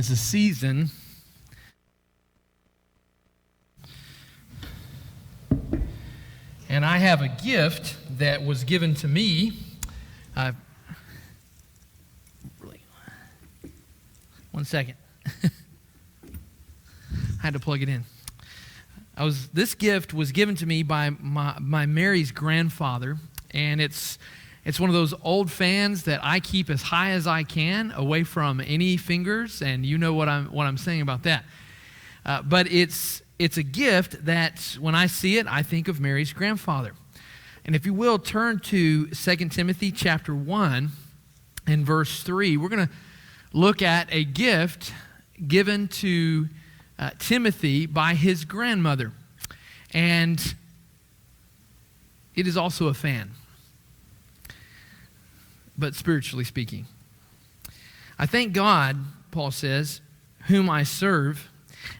It's a season and I have a gift that was given to me. One second. I had to plug it in. This gift was given to me by my Mary's grandfather, and it's one of those old fans that I keep as high as I can, away from any fingers, and you know what I'm saying about that. But it's a gift that when I see it, I think of Mary's grandfather. And if you will, turn to 2 Timothy chapter 1 and verse 3. We're going to look at a gift given to Timothy by his grandmother. And it is also a fan, but spiritually speaking. I thank God, Paul says, whom I serve,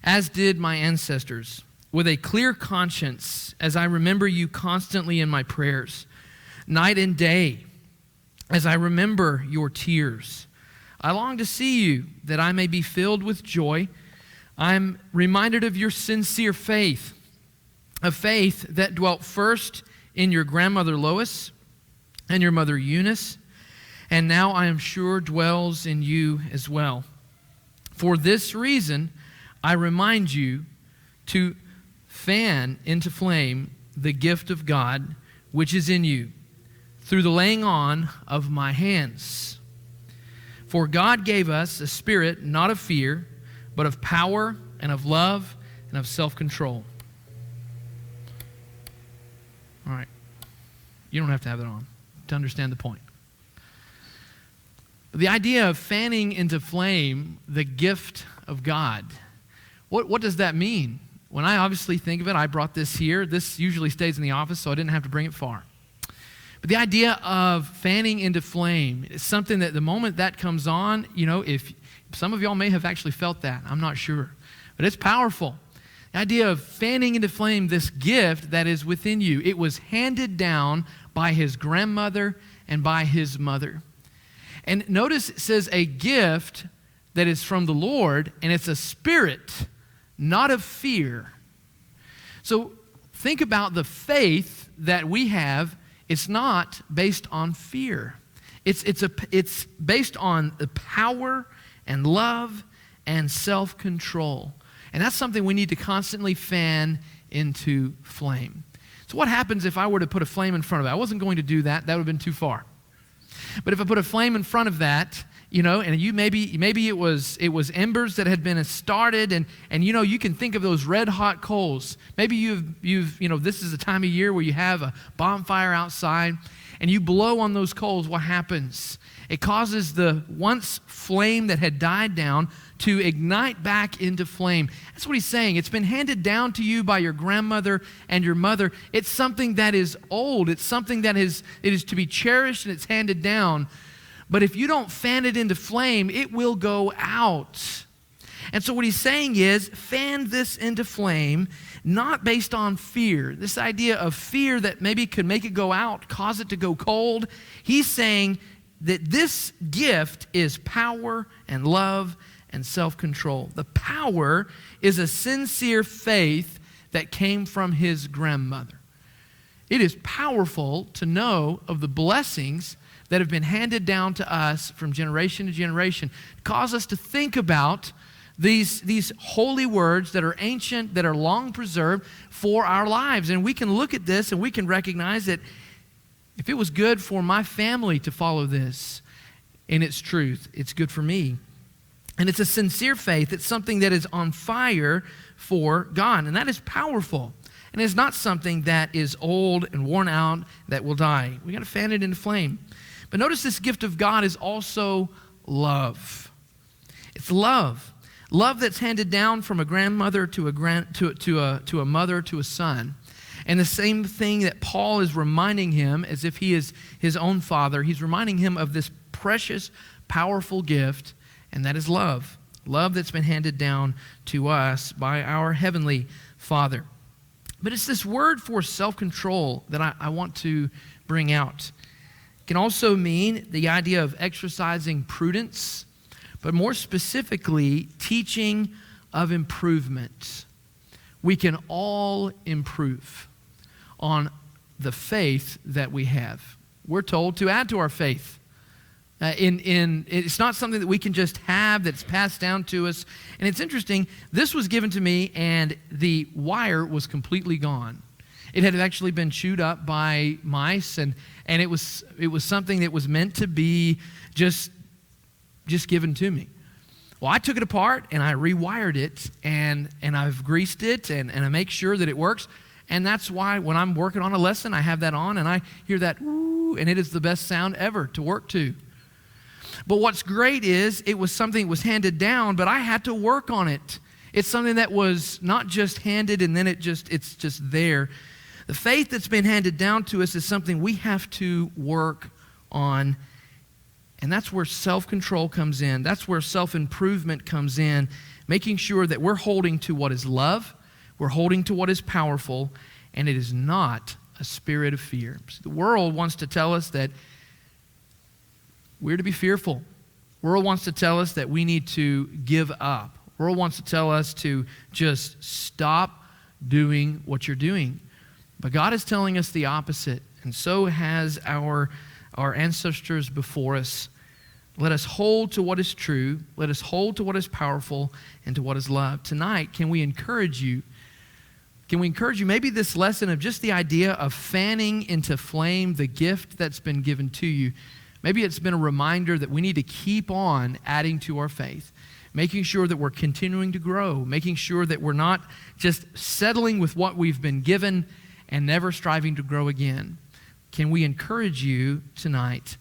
as did my ancestors, with a clear conscience, as I remember you constantly in my prayers, night and day, as I remember your tears. I long to see you, that I may be filled with joy. I'm reminded of your sincere faith, a faith that dwelt first in your grandmother Lois and your mother Eunice, and now I am sure dwells in you as well. For this reason, I remind you to fan into flame the gift of God which is in you, through the laying on of my hands. For God gave us a spirit not of fear, but of power and of love and of self-control. All right. You don't have to have it on to understand the point. The idea of fanning into flame the gift of God, what does that mean? When I obviously think of it, I brought this here. This usually stays in the office, so I didn't have to bring it far. But the idea of fanning into flame is something that the moment that comes on, if some of y'all may have actually felt that, I'm not sure. But it's powerful. The idea of fanning into flame this gift that is within you. It was handed down by his grandmother and by his mother. And notice it says a gift that is from the Lord, and it's a spirit, not of fear. So think about the faith that we have. It's not based on fear. It's based on the power and love and self-control. And that's something we need to constantly fan into flame. So what happens if I were to put a flame in front of it? I wasn't going to do that. That would have been too far. But if I put a flame in front of that, and you maybe it was embers that had been started, and you can think of those red hot coals. Maybe you've this is the time of year where you have a bonfire outside, and you blow on those coals. What happens? It causes the once flame that had died down to ignite back into flame. That's what he's saying. It's been handed down to you by your grandmother and your mother. It's something that is old. It's something that it is to be cherished, and it's handed down. But if you don't fan it into flame, it will go out. And so what he's saying is, fan this into flame, not based on fear. This idea of fear that maybe could make it go out, cause it to go cold. He's saying that this gift is power and love and self-control. The power is a sincere faith that came from his grandmother. It is powerful to know of the blessings that have been handed down to us from generation to generation, cause us to think about these holy words that are ancient, that are long preserved for our lives. And we can look at this and we can recognize that if it was good for my family to follow this in its truth, it's good for me. And it's a sincere faith. It's something that is on fire for God, and that is powerful. And it's not something that is old and worn out that will die. We got to fan it into flame. But notice this gift of God is also love. It's love. Love that's handed down from a grandmother to a mother to a son. And the same thing that Paul is reminding him, as if he is his own father, he's reminding him of this precious, powerful gift, and that is love. Love that's been handed down to us by our heavenly Father. But it's this word for self-control that I want to bring out. It can also mean the idea of exercising prudence. but more specifically, teaching of improvement. We can all improve on the faith that we have. We're told to add to our faith. It's not something that we can just have that's passed down to us. And it's interesting, this was given to me and the wire was completely gone. It had actually been chewed up by mice, and it was something that was meant to be just given to me. Well, I took it apart and I rewired it, and I've greased it, and I make sure that it works. And that's why when I'm working on a lesson, I have that on and I hear that, ooh, and it is the best sound ever to work to. But what's great is it was something that was handed down, but I had to work on it. It's something that was not just handed and then it's just there. The faith that's been handed down to us is something we have to work on. And that's where self-control comes in. That's where self-improvement comes in, making sure that we're holding to what is love, we're holding to what is powerful, and it is not a spirit of fear. The world wants to tell us that we're to be fearful. The world wants to tell us that we need to give up. The world wants to tell us to just stop doing what you're doing. But God is telling us the opposite, and so has our ancestors before us. Let us hold to what is true. Let us hold to what is powerful and to what is love. Tonight, can we encourage you? Can we encourage you, maybe this lesson of just the idea of fanning into flame the gift that's been given to you, maybe it's been a reminder that we need to keep on adding to our faith, making sure that we're continuing to grow, making sure that we're not just settling with what we've been given and never striving to grow again. Can we encourage you tonight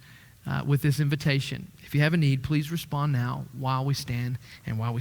with this invitation? If you have a need, please respond now while we stand and while we